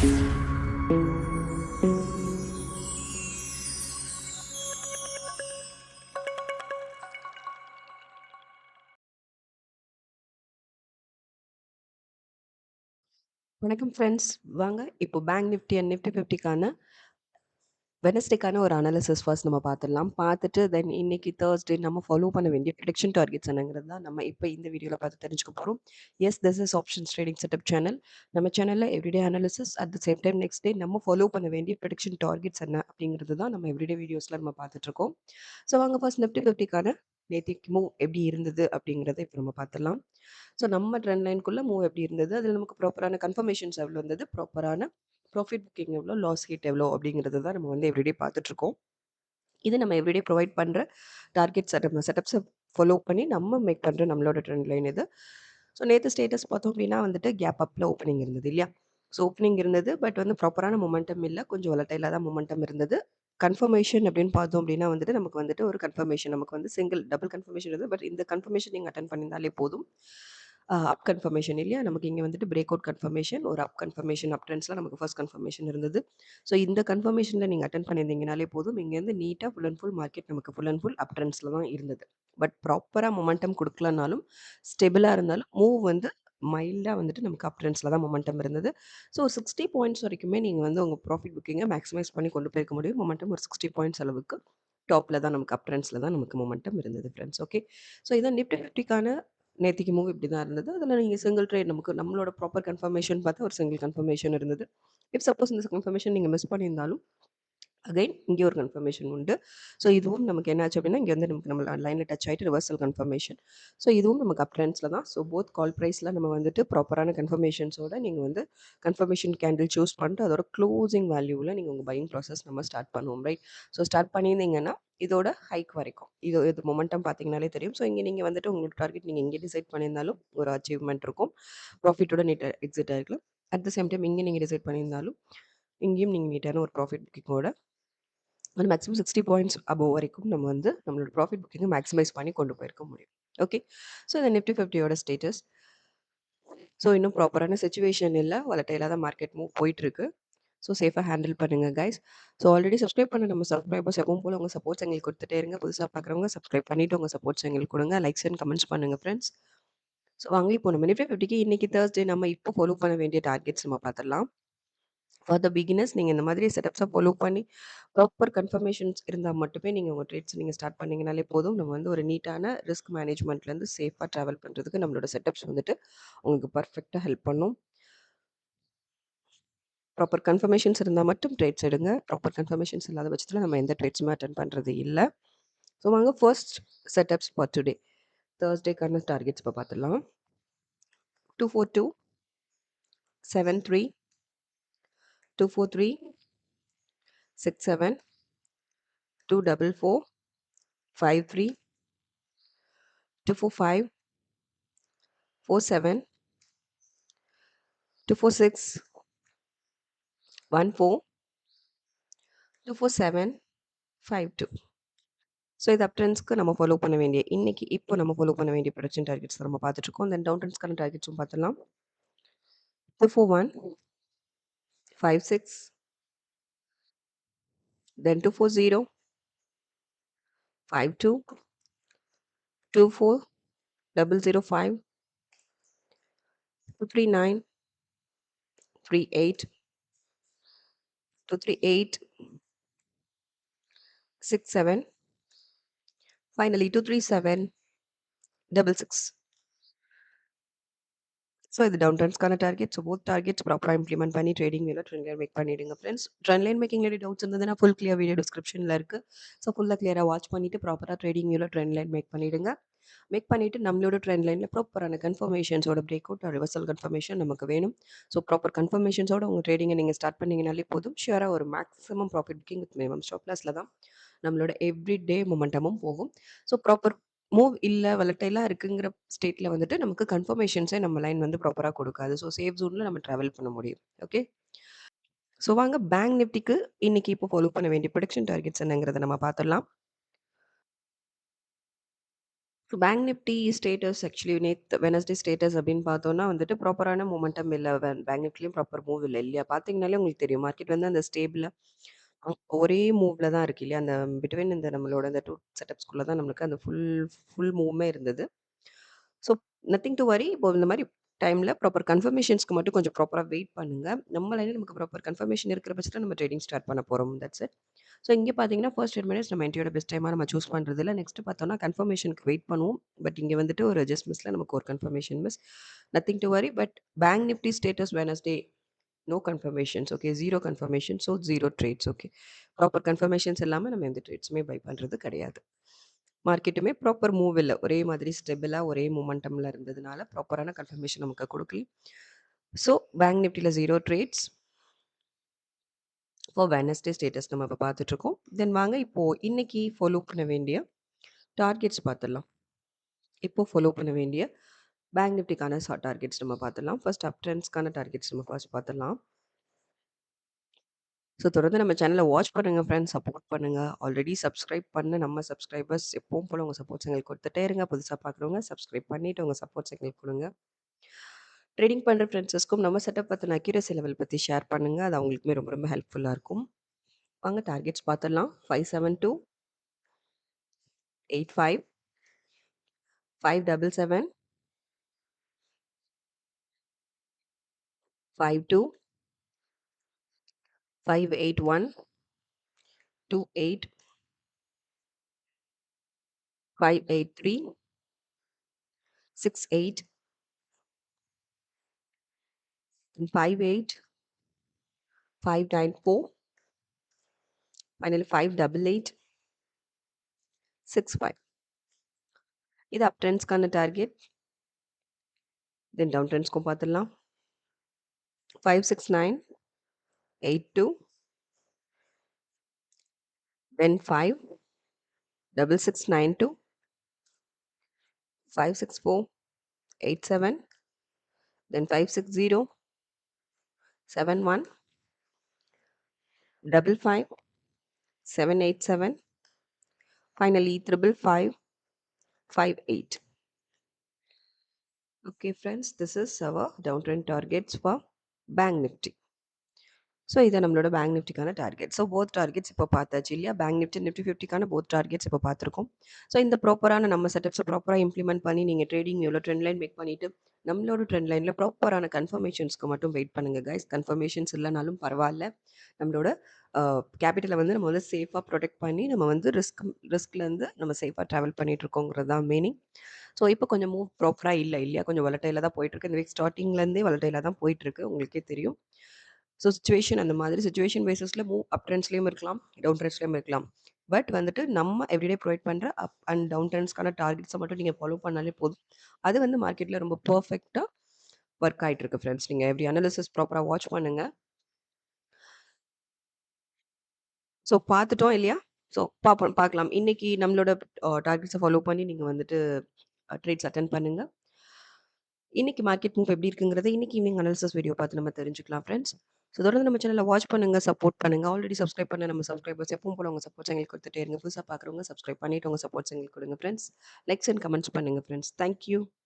வணக்கம் ஃப்ரெண்ட்ஸ். வாங்க இப்போ பேங்க் நிஃப்டி அண்ட் நிஃப்டி 50க்கான வெனஸ்டேக்கான ஒரு அனாலிசிஸ் ஃபர்ஸ்ட் நம்ம பார்த்துடலாம். பார்த்துட்டு தென் இன்னைக்கு தேர்ஸ்டே நம்ம ஃபாலோ பண்ண வேண்டிய ப்ரெடிக்ஷன் டார்கெட்ஸ் என்னங்கிறது தான் நம்ம இப்போ இந்த வீடியோவில் பார்த்து தெரிஞ்சுக்க போகிறோம். Yes, this is options trading setup channel. நம்ம சேனலில் everyday analysis at the same time next day நம்ம ஃபாலோ பண்ண வேண்டிய ப்ரெடிக்ஷன் டார்கெட்ஸ் என்ன அப்படிங்கிறது தான் நம்ம எவ்ரிடே வீடியோஸில் நம்ம பார்த்துட்ருக்கோம். ஸோ வாங்க ஃபர்ஸ்ட் நிஃப்டி 50க்கான நேத்திக்கு மூவ் எப்படி இருந்தது அப்படிங்கிறத இப்போ நம்ம பார்த்துடலாம். ஸோ நம்ம ட்ரெண்ட் லைனுக்குள்ள மூவ் எப்படி இருந்தது, அதில் நமக்கு ப்ராப்பரான கன்ஃபர்மேஷன்ஸ் எவ்வளோ இருந்தது, ப்ராப்பரான ப்ராஃபிட் புக்கிங் எவ்வளோ, லாஸ் ஹிட் எவ்வளோ அப்படிங்கிறது தான் நம்ம வந்து எவ்ரிடே பார்த்துட்ருக்கோம். இது நம்ம எவ்ரிடே ப்ரொவைட் பண்ணுற டார்கெட் செட்டப்ஸை ஃபாலோ பண்ணி நம்ம மேக் பண்ணுற நம்மளோட ட்ரெண்ட் லைன் இது. ஸோ நேற்று ஸ்டேட்டஸ் பார்த்தோம் அப்படின்னா வந்துட்டு கேப் அப்பில் ஓப்பனிங் இருந்தது இல்லையா? ஸோ ஓப்பனிங் இருந்தது, பட் வந்து ப்ராப்பரான மொமெண்டம் இல்லை, கொஞ்சம் வொலட்டைலாக தான் மொமெண்டம் இருந்தது. கன்ஃபர்மேஷன் அப்படின்னு பார்த்தோம் அப்படின்னா வந்துட்டு நமக்கு வந்துட்டு ஒரு கன்ஃபர்மேஷன், நமக்கு வந்து சிங்கிள் டபுள் கன்ஃபர்மேஷன் இருக்குது. பட் இந்த கன்ஃபர்மேஷன் நீங்கள் அட்டன் பண்ணியிருந்தாலே போதும். அப் கன்ஃபர்மேஷன் இல்லையா, நமக்கு இங்கே வந்துட்டு பிரேக் அவுட் கன்ஃபர்மேஷன், ஒரு அப் கன்ஃபர்மேஷன், அப் ட்ரெண்ட்ஸில் நமக்கு ஃபர்ஸ்ட் கன்ஃபர்மேஷன் இருந்தது. ஸோ இந்த கன்ஃபர்மேஷனில் நீங்கள் அட்டன் பண்ணியிருந்தீங்கனாலே போதும். இங்கேருந்து நீட்டாக ஃபுல் அண்ட் ஃபுல் மார்க்கெட் நமக்கு ஃபுல் அண்ட் ஃபுல் அப் ட்ரெண்ட்ஸில் தான் இருந்தது. பட் ப்ராப்பராக மொமெண்டம் கொடுக்கலனாலும் ஸ்டெபிளாக இருந்தாலும் மூவ் வந்து மைல்டாக வந்துட்டு நமக்கு அப் ட்ரெண்ட்ஸில் தான் மொமெண்டம் இருந்தது. ஸோ 60 பாயிண்ட்ஸ் வரைக்குமே நீங்கள் வந்து உங்கள் ப்ராஃபிட் புக்கிங்கை மேக்ஸிமைஸ் பண்ணி கொண்டு போயிருக்க முடியும். மொமெண்டம் ஒரு 60 பாயிண்ட்ஸ் அளவுக்கு டாப்பில் தான் நமக்கு அப் ட்ரெண்ட்ஸில் தான் நமக்கு மொமெண்டம் இருந்தது ஃப்ரெண்ட்ஸ். ஓகே, ஸோ இதான் நிஃப்டி 50க்கான நேத்திக்கு மூவ் இப்படி தான் இருந்தது. அதில் நீங்கள் சிங்கிள் ட்ரேட் நமக்கு நம்மளோட ப்ராப்பர் கன்ஃபர்மேஷன் பார்த்தா ஒரு சிங்கிள் கன்ஃபர்மேஷன் இருந்தது. இஃப் சப்போஸ் இந்த கன்ஃபர்மேஷன் நீங்கள் மிஸ் பண்ணியிருந்தாலும் அகைன் இங்கே ஒரு கன்ஃபர்மேஷன் உண்டு. ஸோ இதுவும் நமக்கு என்னாச்சு அப்படின்னா இங்கே வந்து நமக்கு நம்ம லைனில் டச் ஆகிட்டு ரிவர்சல் கன்ஃபர்மேஷன். ஸோ இதுவும் நமக்கு அப் ட்ரெண்ட்ஸில் தான். ஸோ போத் கால் ப்ரைஸில் நம்ம வந்துட்டு ப்ராப்பரான கன்ஃபர்மேஷன்ஸோட நீங்கள் வந்து கன்ஃபர்மேஷன் கேண்டில் சூஸ் பண்ணிட்டு அதோட க்ளோசிங் வேல்யூவில் நீங்கள் உங்கள் பையிங் ப்ராசஸ் நம்ம ஸ்டார்ட் பண்ணுவோம், ரைட்? ஸோ ஸ்டார்ட் பண்ணியிருந்தீங்கன்னா இதோட ஹைக் வரைக்கும் இது மொமெண்டம் பார்த்தீங்கனாலே தெரியும். ஸோ இங்கே நீங்கள் வந்துட்டு உங்களோட டார்கெட் நீங்கள் இங்கே டிசைட் பண்ணியிருந்தாலும் ஒரு அச்சீவ்மெண்ட் இருக்கும், ப்ராஃபிட்டோட நீட்டாக எக்ஸிட் ஆகிருக்கலாம். அட் த சேம் டைம் இங்கே நீங்கள் டிசைட் பண்ணியிருந்தாலும் இங்கேயும் நீங்கள் நீட்டான ஒரு ப்ராஃபிட் புக்கிங்கோட ஒரு மேக்ஸிமம் 60 பாயிண்ட்ஸ் அபோவ் வரைக்கும் நம்ம வந்து நம்மளோட ப்ராஃபிட் புக்கிங்கை மேக்ஸிமைஸ் பண்ணி கொண்டு போயிருக்க முடியும். ஓகே, ஸோ இந்த நிஃப்டி 50யோட ஸ்டேட்டஸ். ஸோ இன்னும் ப்ராப்பரான சுச்சுவேஷன் இல்லை, வாலட்டைலாக தான் மார்க்கெட் மூவ் போயிட்டுருக்கு. ஸோ சேஃபாக ஹேண்டில் பண்ணுங்கள் கைஸ். ஸோ ஆல்ரெடி சப்ஸ்கிரைப் பண்ண நம்ம சப்ஸ்கிரைபர்ஸ் எப்பவும் போல் உங்கள் சப்போர்ட்ஸ் எங்களுக்கு கொடுத்துட்டே இருங்க. புதுசாக பார்க்குறவங்க சப்ஸ்கிரைப் பண்ணிவிட்டு உங்கள் சப்போர்ட்ஸ் எங்களுக்கு கொடுங்க. லைக்ஸ் அண்ட் கமெண்ட்ஸ் பண்ணுங்கள் ஃப்ரெண்ட்ஸ். ஸோ வாங்க இப்போ நம்ம நிஃப்டி 50க்கு இன்றைக்கி தேர்ஸ்டே நம்ம இப்போ ஃபாலோ பண்ண வேண்டிய டார்கெட்ஸ் நம்ம பார்த்துடலாம். ஃபார் த பிகினர்ஸ் நீங்கள் இந்த மாதிரி செட்டப்ஸை ஃபாலோ பண்ணி ப்ராப்பர் கன்ஃபர்மேஷன்ஸ் இருந்தால் மட்டுமே நீங்கள் உங்கள் ட்ரேட்ஸ் நீங்கள் ஸ்டார்ட் பண்ணிங்கனாலே போதும். நம்ம வந்து ஒரு நீட்டான ரிஸ்க் மேனேஜ்மெண்ட்லேருந்து சேஃபாக ட்ராவல் பண்ணுறதுக்கு நம்மளோட செட்டப்ஸ் வந்துட்டு உங்களுக்கு பர்ஃபெக்டாக ஹெல்ப் பண்ணும். ப்ராப்பர் கன்ஃபர்மேஷன்ஸ் இருந்தால் மட்டும் ட்ரேட்ஸ் எடுங்க. ப்ராப்பர் கன்ஃபர்மேஷன்ஸ் இல்லாத பட்சத்தில் நம்ம எந்த ட்ரேட்ஸுமே அட்டன் பண்ணுறது இல்லை. ஸோ வாங்க ஃபர்ஸ்ட் செட்டப்ஸ் ஃபார் டுடே தேர்ஸ்டேக்கான டார்கெட்ஸ் இப்போ பார்த்துடலாம். 242, 73, 243, 67, 244, 53, 245, 47, 246, 14, 247, 52. ஸோ இது அப் ட்ரெண்ட்ஸ்க்கு நம்ம ஃபாலோ பண்ண வேண்டிய இன்னைக்கு இப்போ நம்ம ஃபாலோ பண்ண வேண்டிய ப்ரொடக்ஷன் டார்கெட்ஸ் நம்ம பார்த்துட்ருக்கோம். தென் டவுன் ட்ரெண்ட்ஸ்க்கான டார்கெட்ஸும் பார்த்துலாம். 241, 56, then 240, 52, 24, 005, 239, 38, 238, 67, finally 237, 66. ஸோ இது டவுன் ட்ரெண்ட்ஸ்க்கான டார்கெட். ஸோ போத் டார்கெட்ஸ் ப்ராப்பராக இம்ப்ளிமெண்ட் பண்ணி ட்ரேடிங் வேலை ட்ரெண்ட் லைன் மேக் பண்ணிவிடுங்க friends. Trend line making doubts இருந்ததுன்னா ஃபுல் கிளியர் வீடியோ டிஸ்கிரிப்ஷனில் இருக்குது. ஸோ ஃபுல்லாக கிளியராக வாட்ச் பண்ணிவிட்டு ப்ராப்பராக ட்ரேடிங் வியூவில் ட்ரெண்ட் லைன் மேக் பண்ணிவிடுங்க. மேக் பண்ணிவிட்டு நம்மளோட ட்ரெண்ட் லைனில் ப்ராப்பரான கன்ஃபர்மேஷன்ஸோட பிரேக் அவுட் ரிவர்சல் கன்ஃபர்மேஷன் நமக்கு வேணும். ஸோ ப்ராப்பர் கன்ஃபர்மேஷன்ஸோட உங்கள் ட்ரேடிங்கை நீங்கள் ஸ்டார்ட் பண்ணிங்கனாலே போதும். ஷியராக ஒரு maximum profit booking with minimum stop லாஸில் தான் நம்மளோட எவ்ரி டே மொமெண்டமும் போகும். ஸோ ப்ராப்பர் மூவ் இல்லை வலட்டைலாக இருக்குங்கிற ஸ்டேட்டில் வந்துட்டு நமக்கு கன்ஃபர்மேஷன்ஸே நம்ம லைன் வந்து ப்ராப்பராக கொடுக்காது. ஸோ சேஃப் ஜோனில் நம்ம ட்ராவல் பண்ண முடியும். ஓகே, ஸோ வாங்க பேங்க் நிஃப்டிக்கு இன்னைக்கு இப்போ ஃபாலோ பண்ண வேண்டிய ப்ரொடக்ஷன் டார்கெட்ஸ் என்னங்கிறத நம்ம பார்த்துடலாம். So bank Nifty status actually நேத்து வெட்னஸ்டே ஸ்டேட்டஸ் அப்படின்னு பார்த்தோம்னா வந்துட்டு ப்ராப்பரான மொமெண்டம் இல்ல. பேங்க் நிஃப்டிலயும் ப்ராப்பர் மூவ் இல்ல இல்லையா? பார்த்தீங்கனாலே உங்களுக்கு தெரியும். மார்க்கெட் வந்து அந்த ஸ்டேபிளா ஒரே மூவ்ல தான் இருக்கு இல்லையா? அந்த பிட்வீன் இந்த நம்மளோட அந்த 2 செட்டப்ஸ்குள்ள தான் நம்மளுக்கு அந்த ஃபுல் மூவ்மே இருந்தது. ஸோ நத்திங் டூ வரி. இப்போ இந்த மாரி டைம்ல ப்ராப்பர் கன்ஃபர்மேஷன்ஸ்க்கு மட்டும் கொஞ்சம் ப்ராப்பரா வெயிட் பண்ணுங்க. நம்ம லைன்ல நமக்கு ப்ராப்பர் கன்ஃபர்மேஷன் இருக்கிற பட்சத்தில நம்ம ட்ரேடிங் ஸ்டார்ட் பண்ண போறோம். That's it. ஸோ இங்க பார்த்தீங்கன்னா, ஃபர்ஸ்ட் 10 மினிட்ஸ் நம்ம என்ட்ரியோட பெஸ்ட் டைமா நம்ம சூஸ் பண்றதில்ல. நெக்ஸ்ட் பார்த்தோம்னா கன்ஃபர்மேஷனுக்கு வெயிட் பண்ணுவோம். பட் இங்க வந்துட்டு ஒரு ஜஸ்ட் மிஸ்ல நமக்கு ஒரு confirmation miss. Nothing to worry. But bank Nifty status Wednesday no confirmations. Okay. 0 confirmation. So 0 trades. Okay. Proper confirmations இல்லாம நம்ம எந்த ட்ரேட்ஸுமே பை பண்றது கிடையாது. மார்க்கெட்டுமே ப்ராப்பர் மூவ் இல்ல. ஒரே மாதிரி ஸ்டெபிளா ஒரே மொமெண்டம்ல இருந்ததுனால ப்ராப்பரான கன்ஃபர்மேஷன் நமக்கு குடுக்கல. ஸோ பேங்க் நிஃப்டில 0 ட்ரேட்ஸ் ஃபார் வெட்னஸ்டே ஸ்டேட்டஸ் நம்ம இப்ப பார்த்துட்டுருக்கோம். தென் வாங்க இப்போ இன்னைக்கு ஃபாலோ பண்ண வேண்டிய டார்கெட்ஸ் பார்த்துடலாம். இப்போ ஃபாலோ பண்ண வேண்டிய பேங்க் நிஃப்டிக்கான டார்கெட்ஸ் நம்ம பார்த்துடலாம். ஃபர்ஸ்ட் அப் ட்ரெண்ட்ஸ்க்கான டார்கெட்ஸ் நம்ம ஃபர்ஸ்ட் பார்த்துடலாம். ஸோ தொடர்ந்து நம்ம சேனல வாட்ச் பண்ணுங்க ஃப்ரெண்ட்ஸ். சப்போர்ட் பண்ணுங்க. ஆல்ரெடி சப்ஸ்கிரைப் பண்ண நம்ம சப்ஸ்கிரைபர்ஸ் எப்பவும் போல உங்க சப்போர்ட்ஸ் எங்களுக்கு குடுத்துட்டே இருங்க. புதுசா பார்க்குறவங்க சப்ஸ்கிரைப் பண்ணிட்டு உங்க சப்போர்ட்ஸ் எங்களுக்கு குடுங்க. ட்ரேடிங் பண்ற ஃப்ரெண்ட்ஸஸ்க்கும் நம்ம செட்டப் பத்தின அக்யூரசி லெவல் பத்தி ஷேர் பண்ணுங்க. அது அவங்களுக்குமே ரொம்ப ரொம்ப ஹெல்ப்ஃபுல்லா இருக்கும். வாங்க டார்கெட்ஸ் பார்த்துடலாம். 572, 85, 577, 52, 581, 28, 583, 68, and 58, 594, finally 588, 65. இது அப் ட்ரெண்ட்ஸ்க்கான டார்கெட். தென் டவுன் ட்ரெண்ட்ஸ்க்கும் பார்த்துடலாம். 569, 82, then 5, 6692, 564, 87, then 560, 71, 55, 787, finally 555, 58. Okay, friends, this is our downtrend targets for Bank Nifty. So இதை நம்மளோட பேங்க் நிஃப்டிக்கான டார்கெட். ஸோ போத் டார்கெட்ஸ் இப்போ பார்த்தாச்சு இல்லையா? பேங்க் நிஃப்டி, நிஃப்டி 50க்கான போத் டார்கெட்ஸ் இப்போ பார்த்துருக்கோம். ஸோ இந்த ப்ராப்பரான நம்ம செட்டப்ஸை ப்ராப்பராக இம்ப்ளிமெண்ட் பண்ணி நீங்கள் ட்ரேடிங் எவ்வளோ ட்ரெண்ட் லைன் மேக் பண்ணிவிட்டு நம்மளோட ட்ரெண்ட் லைனில் ப்ராப்பரான கன்ஃபர்மேஷன்ஸ்க்கு மட்டும் வெயிட் பண்ணுங்கள் கைஸ். கன்ஃபர்மேஷன்ஸ் இல்லைனாலும் பரவாயில்ல. நம்மளோட கேபிட்டலை வந்து நம்ம வந்து சேஃபாக ப்ரொடெக்ட் பண்ணி நம்ம வந்து ரிஸ்க்லேருந்து நம்ம சேஃபாக ட்ராவல் பண்ணிகிட்ருக்கோங்கிறது தான் மீனிங். ஸோ இப்போ கொஞ்சம் மூவ் ப்ராப்பராக இல்லை இல்லையா? கொஞ்சம் வொலட்டைலாக தான் போயிட்டுருக்கு. இந்த வீக் ஸ்டார்டிங்லேருந்தே வொலட்டைலாக தான் போயிட்டுருக்கு. உங்களுக்கே தெரியும். ஸோ சிச்சுவேஷன் அந்த மாதிரி சிச்சுவேஷன் பேசிஸில் மூவ் அப் ட்ரெண்ட்ஸ்லேயும் இருக்கலாம், டவுன் ட்ரெண்ட்ஸ்லேயும் இருக்கலாம். பட் வந்துட்டு நம்ம எவ்ரிடே ப்ரொவைட் பண்ணுற அப் அண்ட் டவுன் ட்ரெண்ட்ஸ்க்கான டார்கெட்ஸை மட்டும் நீங்கள் ஃபாலோ பண்ணாலே போதும். அது வந்து மார்க்கெட்டில் ரொம்ப பர்ஃபெக்டாக ஒர்க் ஆகிட்டு இருக்கு ஃப்ரெண்ட்ஸ். நீங்கள் எவ்ரி அனாலிசிஸ் ப்ராப்பராக வாட்ச் பண்ணுங்க. ஸோ பார்த்துட்டோம் இல்லையா? ஸோ பார்க்கலாம். இன்னைக்கு நம்மளோட டார்கெட்ஸை ஃபாலோ பண்ணி நீங்கள் வந்துட்டு ட்ரேட்ஸ் அட்டென்ட் பண்ணுங்க. இன்னைக்கு மார்க்கெட் மூவ் எப்படி இருக்குங்கிறத இன்னைக்கு ஈவினிங் அனாலிசிஸ் வீடியோ பார்த்து நம்ம தெரிஞ்சுக்கலாம் ஃப்ரெண்ட்ஸ். ஸோ தொடர்ந்து நம்ம சேனலை வாட்ச் பண்ணுங்க, சப்போர்ட் பண்ணுங்க. ஆல்ரெடி சப்ஸ்கிரைப் பண்ண நம்ம சப்ஸ்கிரைபர்ஸ் எப்பவும் போல உங்க சப்போர்ட்ஸ் எங்களுக்கு கொடுத்துட்டே இருங்க. புதுசாக பார்க்குறவங்க சப்ஸ்கிரைப் பண்ணிட்டு உங்க சப்போர்ட்ஸ் எங்களுக்கு கொடுங்க ஃப்ரெண்ட்ஸ். லைக்ஸ் அண்ட் கமெண்ட்ஸ் பண்ணுங்க ஃப்ரெண்ட்ஸ். தேங்க்யூ.